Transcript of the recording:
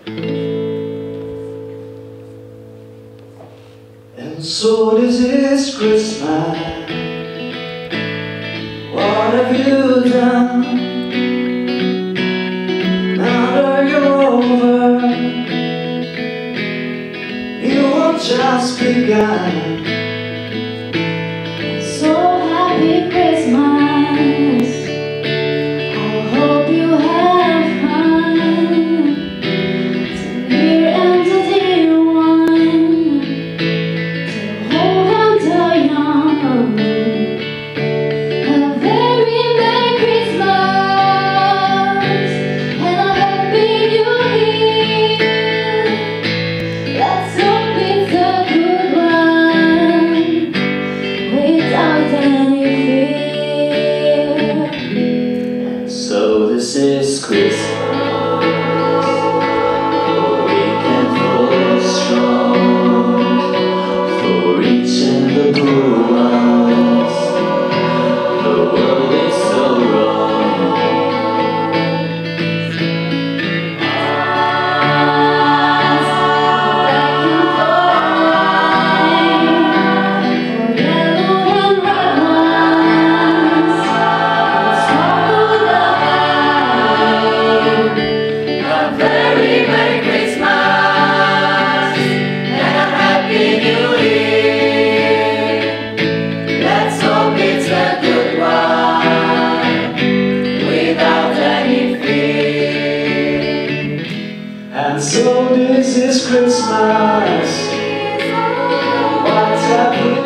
And so this is Christmas. What have you done? Now that you're over, you have just begun. So happy Christmas, I hope you have fun. To near and to dear one, to old and to young, a very Merry Christmas and a Happy New Year. Let's hope it's a good one without any fear. So this is Christmas. We can fall strong for reaching the poor ones. The world is so wrong. And so this is Christmas. What have we